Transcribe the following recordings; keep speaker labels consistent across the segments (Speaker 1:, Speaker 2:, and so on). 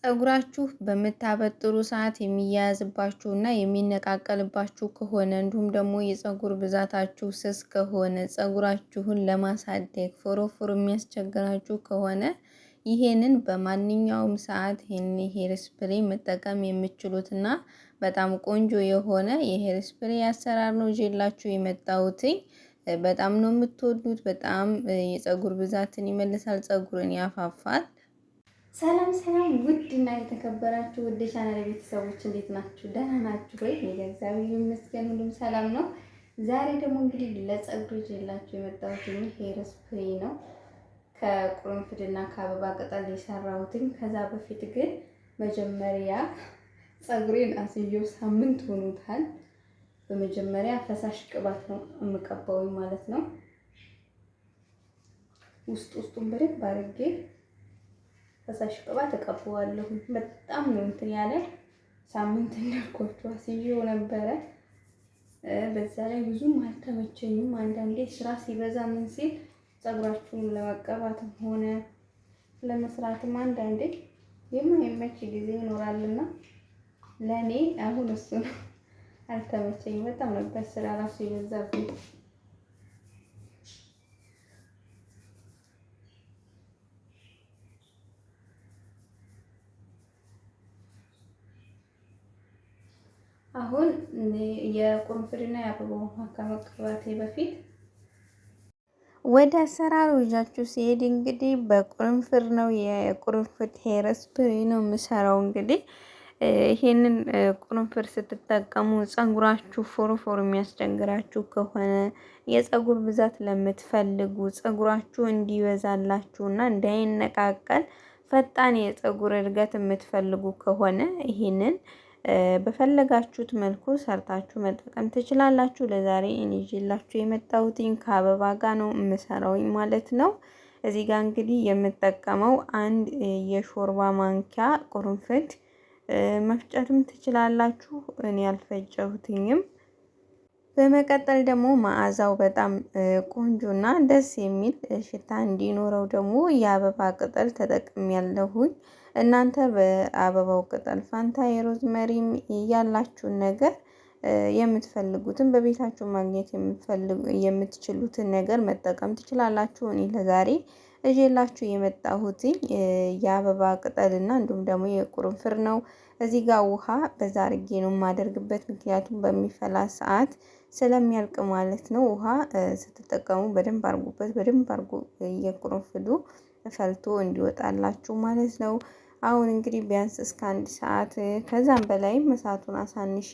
Speaker 1: ፀጉራችሁ በምታበጥሩ ሰዓት የሚያያዝባችሁና የሚነቃቀልባችሁ ከሆነ እንዲሁም ደግሞ የፀጉር ብዛታችሁ ስስ ከሆነ ፀጉራችሁን ለማሳደግ ፎሮፎር የሚያስቸግራችሁ ከሆነ ይሄንን በማንኛውም ሰዓት ይሄን ሄር ስፕሬይ መጠቀም የምትችሉትና በጣም ቆንጆ የሆነ የሄር ስፕሬይ አሰራር ነው ይዤላችሁ የመጣሁትኝ። በጣም ነው የምትወዱት። በጣም የፀጉር ብዛትን ይመልሳል፣ ፀጉርን ያፋፋል። ሰላም ሰላም! ውድ እና የተከበራችሁ ውድ ቻናል ቤተሰቦች እንዴት ናችሁ? ደህና ናችሁ ወይ? እግዚአብሔር ይመስገን ሁሉም ሰላም ነው። ዛሬ ደግሞ እንግዲህ ለፀጉር ይዤላችሁ የመጣሁት ሄር ስፕሬይ ነው። ከቁርንፍድና ከአበባ ቅጠል የሰራሁትኝ። ከዛ በፊት ግን መጀመሪያ ፀጉሬን አስይዤው ሳምንት ሆኖታል። በመጀመሪያ ፈሳሽ ቅባት ነው የምቀባው ማለት ነው። ውስጡን በደንብ አድርጌ ፈሳሽ ቅባት እቀባዋለሁ። በጣም ነው እንትን ያለ ሳምንት እንዳልኳችሁ አስይዤው ነበረ። በዛ ላይ ብዙም አልተመቸኝም። አንዳንዴ ስራ ሲበዛ ምን ሲል ፀጉራችሁን ለመቀባትም ሆነ ለመስራትም አንዳንዴ የማይመች ጊዜ ይኖራልና ለኔ አሁን እሱ ነው አልተመቸኝም። በጣም ነበር ስራ ራሱ የበዛብኝ። አሁን የቁርንፍድና የአበባ ውሃ ከመቀባቴ በፊት ወደ አሰራሩ ይዣችሁ ሲሄድ እንግዲህ በቁርንፍድ ነው፣ የቁርንፍድ ሄር ስፕሬይ ነው የምሰራው። እንግዲህ ይሄንን ቁርንፍድ ስትጠቀሙ ፀጉራችሁ ፎሮፎር የሚያስቸግራችሁ ከሆነ የፀጉር ብዛት ለምትፈልጉ ፀጉራችሁ እንዲበዛላችሁና እንዳይነቃቀል ፈጣን የፀጉር እድገት የምትፈልጉ ከሆነ ይሄንን በፈለጋችሁት መልኩ ሰርታችሁ መጠቀም ትችላላችሁ። ለዛሬ እኔ ይዤላችሁ የመጣሁትኝ ከአበባ ጋር ነው የምሰራው ማለት ነው። እዚህ ጋር እንግዲህ የምጠቀመው አንድ የሾርባ ማንኪያ ቁርንፍድ፣ መፍጨትም ትችላላችሁ። እኔ ያልፈጨሁትኝም። በመቀጠል ደግሞ መዓዛው በጣም ቆንጆና ደስ የሚል ሽታ እንዲኖረው ደግሞ የአበባ ቅጠል ተጠቅሜያለሁኝ። እናንተ በአበባው ቅጠል ፋንታ የሮዝመሪም ያላችሁን ነገር የምትፈልጉትን በቤታችሁ ማግኘት የምትችሉትን ነገር መጠቀም ትችላላችሁ። እኔ ለዛሬ እዤላችሁ የመጣሁት የአበባ ቅጠልና እንዲሁም ደግሞ የቁርንፍድ ነው። እዚህ ጋር ውሃ በዛ አድርጌ ነው የማደርግበት፣ ምክንያቱም በሚፈላ ሰዓት ስለሚያልቅ ማለት ነው። ውሃ ስትጠቀሙ በደንብ አርጉበት፣ በደንብ አርጉ የቁርንፍዱ ፈልቶ እንዲወጣላችሁ ማለት ነው። አሁን እንግዲህ ቢያንስ እስከ 1 ሰዓት ከዛም በላይም እሳቱን አሳንሼ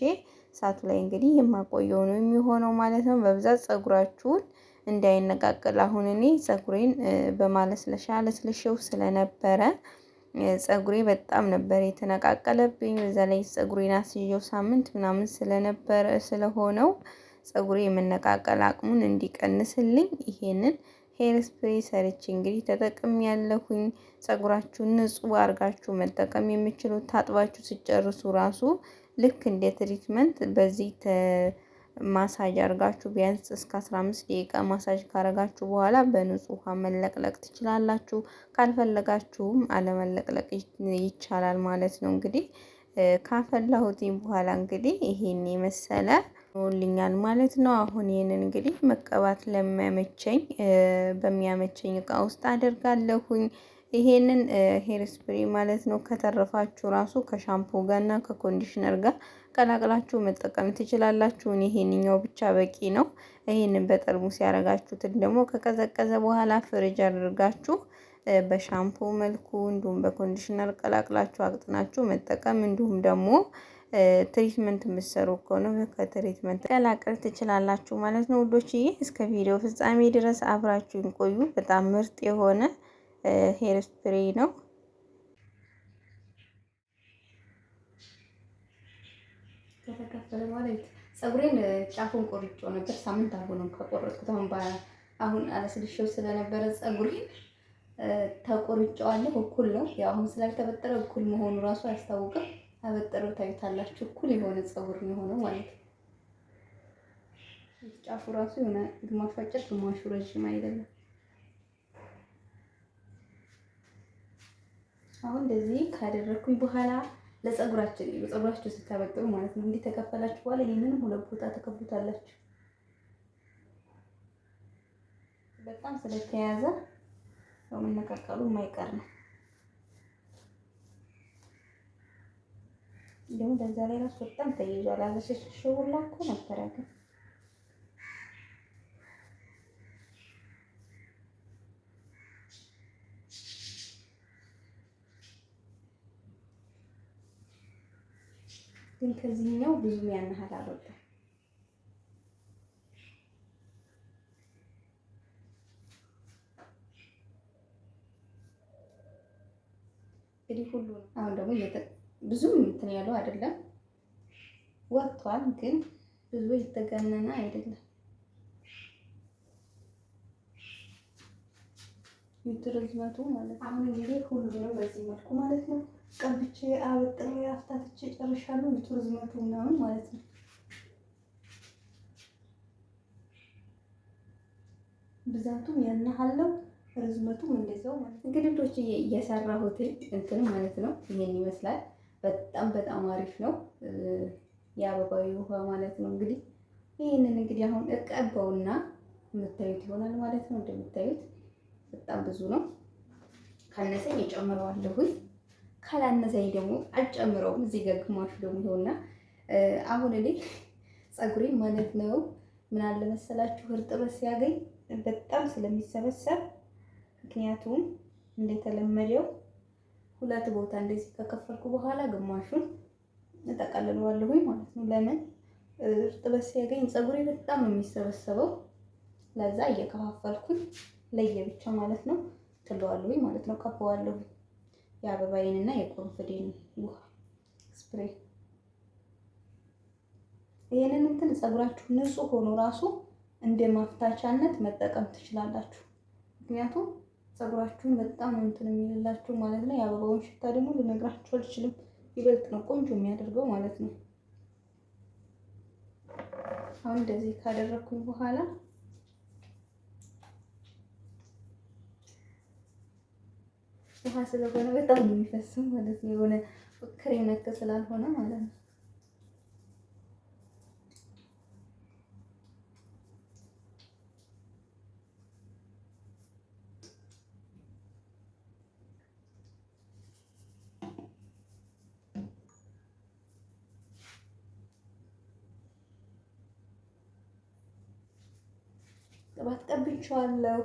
Speaker 1: እሳቱ ላይ እንግዲህ የማቆየው ነው የሚሆነው ማለት ነው። በብዛት ፀጉራችሁን እንዳይነቃቀል አሁን እኔ ፀጉሬን በማለስለሻ ለስልሼው ስለነበረ ፀጉሬ በጣም ነበር የተነቃቀለብኝ። በዛ ላይ ፀጉሬን አስይዤው ሳምንት ምናምን ስለሆነው ፀጉሬ የመነቃቀል አቅሙን እንዲቀንስልኝ ይሄንን ሄር ስፕሬይ ሰርቼ እንግዲህ ተጠቅም ያለሁኝ። ፀጉራችሁን ንጹህ አርጋችሁ መጠቀም የምችሉት ታጥባችሁ ሲጨርሱ ራሱ ልክ እንደ ትሪትመንት በዚህ ማሳጅ አርጋችሁ ቢያንስ እስከ 15 ደቂቃ ማሳጅ ካረጋችሁ በኋላ በንጹህ ውሃ መለቅለቅ ትችላላችሁ። ካልፈለጋችሁም አለመለቅለቅ ይቻላል ማለት ነው። እንግዲህ ካፈላሁትኝ በኋላ እንግዲህ ይሄን የመሰለ ሆኖልኛል ማለት ነው። አሁን ይሄንን እንግዲህ መቀባት ለሚያመቸኝ በሚያመቸኝ እቃ ውስጥ አደርጋለሁኝ። ይሄንን ሄር ስፕሬይ ማለት ነው ከተረፋችሁ ራሱ ከሻምፖ ጋርና ከኮንዲሽነር ጋር ቀላቅላችሁ መጠቀም ትችላላችሁ። ይሄንኛው ብቻ በቂ ነው። ይሄንን በጠርሙስ ያረጋችሁትን ደግሞ ከቀዘቀዘ በኋላ ፍሪጅ አድርጋችሁ በሻምፖ መልኩ እንዲሁም በኮንዲሽነር ቀላቅላችሁ አቅጥናችሁ መጠቀም፣ እንዲሁም ደግሞ ትሪትመንት የምትሰሩ ከሆነ ከትሪትመንት ቀላቀል ትችላላችሁ ማለት ነው ውዶችዬ። እስከ ቪዲዮ ፍጻሜ ድረስ አብራችሁን ቆዩ። በጣም ምርጥ የሆነ ሄር ስፕሬይ ነው። ከተከፈለ ማለት ፀጉሬን ጫፉን ቆርጬው ነበር። ሳምንት አልሆነም ከቆረጥኩት። አሁን አለስልሼው ስለነበረ ፀጉሬን ተቆርጬዋለሁ። እኩል ነው ያው አሁን ስላልተበጠረ እኩል መሆኑ ራሱ አያስታውቅም። አበጠረው ታዩታላችሁ። እኩል የሆነ ፀጉር ነው የሆነው ማለት ነው። ጫፉ ራሱ የሆነ ግማሹ አጭር ግማሹ ረጅም አይደለም። አሁን እንደዚህ ካደረኩኝ በኋላ ለፀጉራችሁ ስታበጥሩ ማለት ነው እንዲህ ተከፈላችሁ በኋላ ይሄንን ሁለት ቦታ ተከቡታላችሁ። በጣም ስለተያዘ ያው መነቃቀሉ የማይቀር ነው። ደግሞ በዛ ላይ ራሱ በጣም ተይዟል። አዘሸሽው ሁላ እኮ ነበር ግን ከዚህኛው ብዙም ያናህል አልወጣም። እንግዲህ ሁሉ አሁን ደግሞ ብዙም እንትን ያለው አይደለም ወጥቷል፣ ግን ብዙ የተገነነ አይደለም። ርዝመቱ ማለት ነው። አሁን እንግዲህ ሁሉንም በዚህ መልኩ ማለት ነው ቀብቼ አበጥሬ አፍታትቼ ጨርሻለሁ። ርዝመቱ ምናምን ማለት ነው። ብዛቱም ያናሃለው ርዝመቱም እንደዛው ማለት ነው። እንግዲህ ልጆች እየሰራሁት እንትን ማለት ነው ይሄን ይመስላል። በጣም በጣም አሪፍ ነው የአበባዊ ውሃ ማለት ነው። እንግዲህ ይሄንን እንግዲህ አሁን እቀባውና የምታዩት ይሆናል ማለት ነው። እንደምታዩት በጣም ብዙ ነው። ካነሰኝ እጨምረዋለሁኝ፣ ካላነሰኝ ደግሞ አልጨምረውም። እዚህ ጋር ግማሹ ደግሞ ይሆንና አሁን እኔ ፀጉሬ ማለት ነው ምን አለ መሰላችሁ እርጥበት ሲያገኝ በጣም ስለሚሰበሰብ፣ ምክንያቱም እንደተለመደው ሁለት ቦታ እንደዚህ ከከፈልኩ በኋላ ግማሹን እጠቀልለዋለሁኝ ማለት ነው። ለምን እርጥበት ሲያገኝ ፀጉሬ በጣም ነው የሚሰበሰበው። ለዛ እየከፋፈልኩኝ ለየብቻ ማለት ነው ትለዋለሁኝ ማለት ነው። ቀባዋለሁ የአበባዬንና የቁርንፍዴን ውሃ ስፕሬይ። ይሄንን እንትን ፀጉራችሁ ንጹህ ሆኖ ራሱ እንደ ማፍታቻነት መጠቀም ትችላላችሁ። ምክንያቱም ፀጉራችሁን በጣም እንትን የሚልላችሁ ማለት ነው። የአበባውን ሽታ ደግሞ ልነግራችሁ አልችልም። ይበልጥ ነው ቆንጆ የሚያደርገው ማለት ነው። አሁን እንደዚህ ካደረኩኝ በኋላ ውሃ ስለሆነ በጣም ነው የሚፈሰው ማለት ነው። የሆነ ክሬም ነክ ስላልሆነ ማለት ነው። ቅባት ቀብቼዋለሁ።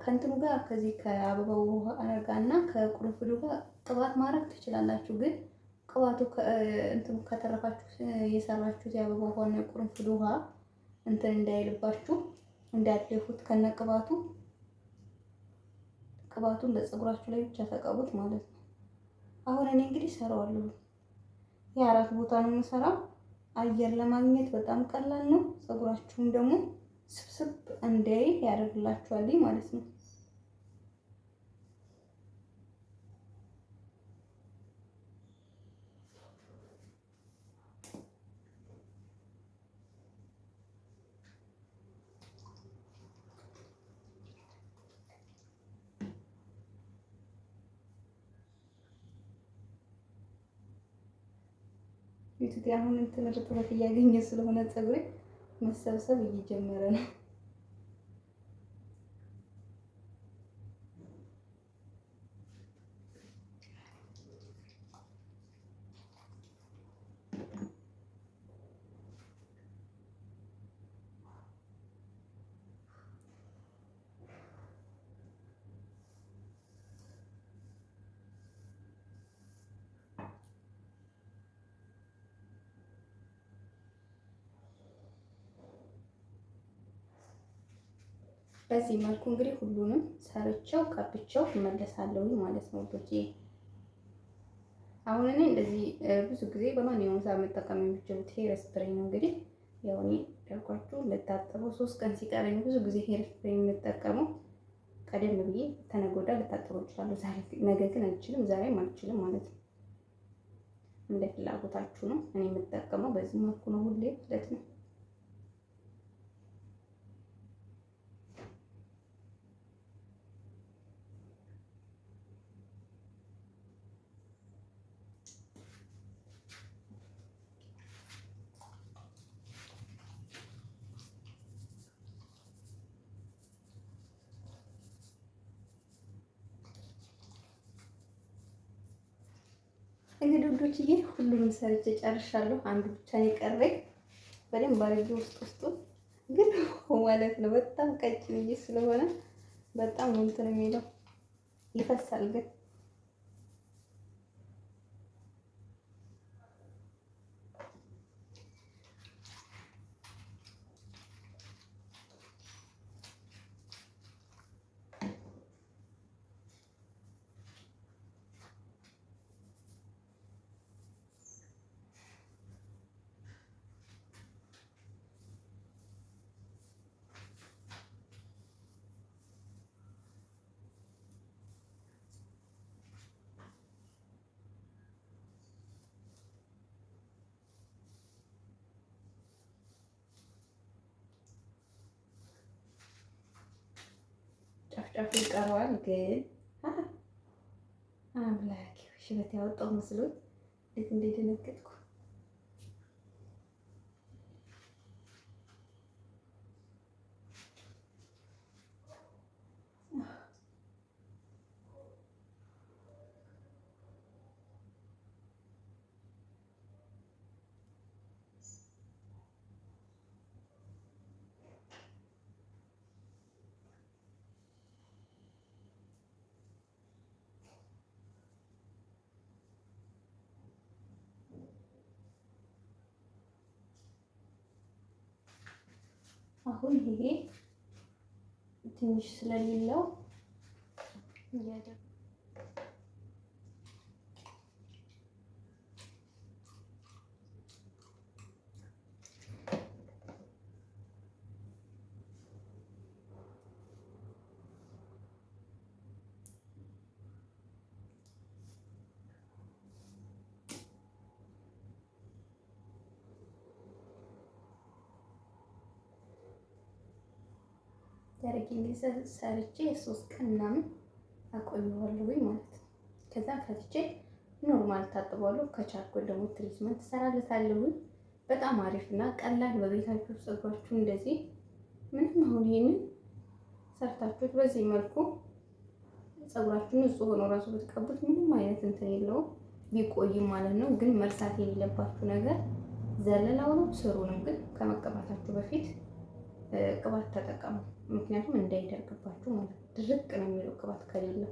Speaker 1: ከእንትኑ ጋር ከዚህ ከአበባው ጋርና ከቁርንፍዱ ጋር ቅባት ማድረግ ትችላላችሁ። ግን ቅባቱ እንትኑ ከተረፋችሁ የሰራችሁት የአበባው ውሃና የቁርንፍዱ ውሃ እንትን እንዳይልባችሁ እንዳያደፉት ከነቅባቱ ቅባቱን ለፀጉራችሁ ላይ ብቻ ተቀቡት ማለት ነው። አሁን እኔ እንግዲህ ሰራዋለሁ። የአራት ቦታ ነው የምሰራው። አየር ለማግኘት በጣም ቀላል ነው። ፀጉራችሁም ደግሞ ስብስብ እንዳይል ያደርግላችኋል ማለት ነው። ይሄ አሁን እንትን እርጥበት እያገኘ ስለሆነ ፀጉሬ መሰብሰብ እየጀመረ ነው። በዚህ መልኩ እንግዲህ ሁሉንም ሰርቼው ቀብቼው እመለሳለሁ ማለት ነው ውዶቼ። አሁን እኔ እንደዚህ ብዙ ጊዜ በማንኛውም ሰዓት መጠቀም የምትችሉት ሄር ስፕሬይ ነው። እንግዲህ ያው እኔ ያልኳችሁ ልታጠበው 3 ቀን ሲቀረኝ ብዙ ጊዜ ሄር ስፕሬይ የምጠቀመው ቀደም ብዬ ተነገ ወዲያ ልታጠበው እችላለሁ። ዛሬ ነገ ግን አልችልም፣ ዛሬም አልችልም ማለት ነው። እንደ ፍላጎታችሁ ነው። እኔ የምጠቀመው በዚህ መልኩ ነው ሁሌ ማለት ነው። እንግዲህ ውዶችዬ ሁሉንም ሰርቼ ጨርሻለሁ። አንዱ ብቻ ነው የቀረኝ። በደንብ አድርጌ ውስጡን ግን ማለት ነው በጣም ቀጭን ስለሆነ በጣም እንትን የሚለው ይፈሳል ግን ጫፍጫፉ ይቀረዋል። ግን አምላኬ ሽበት ያወጣው መስሎኝ እንዴት እንደደነገጥኩ። አሁን ይሄ ትንሽ ስለሌለው ያረግ እንግዲህ ሰርቼ 3 ቀን ምናምን አቆየዋለሁ ማለት ነው። ከዛ ፈትቼ ኖርማል ታጥበዋለሁ። ከቻልኩ ደግሞ ትሪትመንት እሰራለታለሁ። በጣም አሪፍ እና ቀላል በቤታችሁ ፀጉራችሁ እንደዚህ ምንም አሁን ይሄንን ሰርታችሁት በዚህ መልኩ ፀጉራችሁ ንጹህ ሆኖ ራሱ ብትቀቡት ምንም አይነት እንትን የለውም ቢቆይም ማለት ነው። ግን መርሳት የሌለባችሁ ነገር ዘለላው ስሩ ነው። ግን ከመቀባታችሁ በፊት ቅባት ተጠቀሙ። ምክንያቱም እንዳይደርቅባችሁ ማለት ነው። ድርቅ ነው የሚለው ቅባት ከሌለው።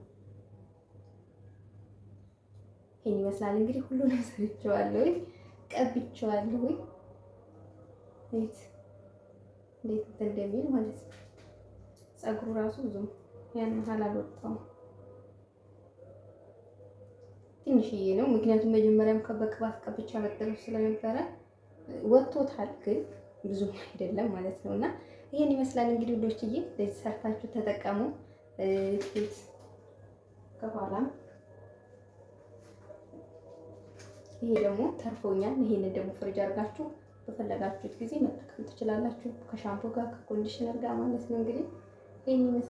Speaker 1: ይሄን ይመስላል እንግዲህ ሁሉንም ሰርቼዋለሁ፣ ቀብቼዋለሁ። እንዴት እንደሚል ማለት ነው። ፀጉሩ ራሱ ብዙም ያን ያህል አልወጣውም፣ ትንሽዬ ነው። ምክንያቱም መጀመሪያም በቅባት ቀብቻ መጠሩ ስለነበረ ወጥቶታል፣ ግን ብዙም አይደለም ማለት ነውና ይሄን ይመስላል እንግዲህ ውዶችዬ። ለዚህ ሰርታችሁ ተጠቀሙ። ከኋላም ይሄ ደግሞ ተርፎኛል። ይሄንን ደግሞ ፍሪጅ አድርጋችሁ በፈለጋችሁት ጊዜ መጠቀም ትችላላችሁ፣ ከሻምፖ ጋር ከኮንዲሽነር ጋር ማለት ነው። እንግዲህ ይሄን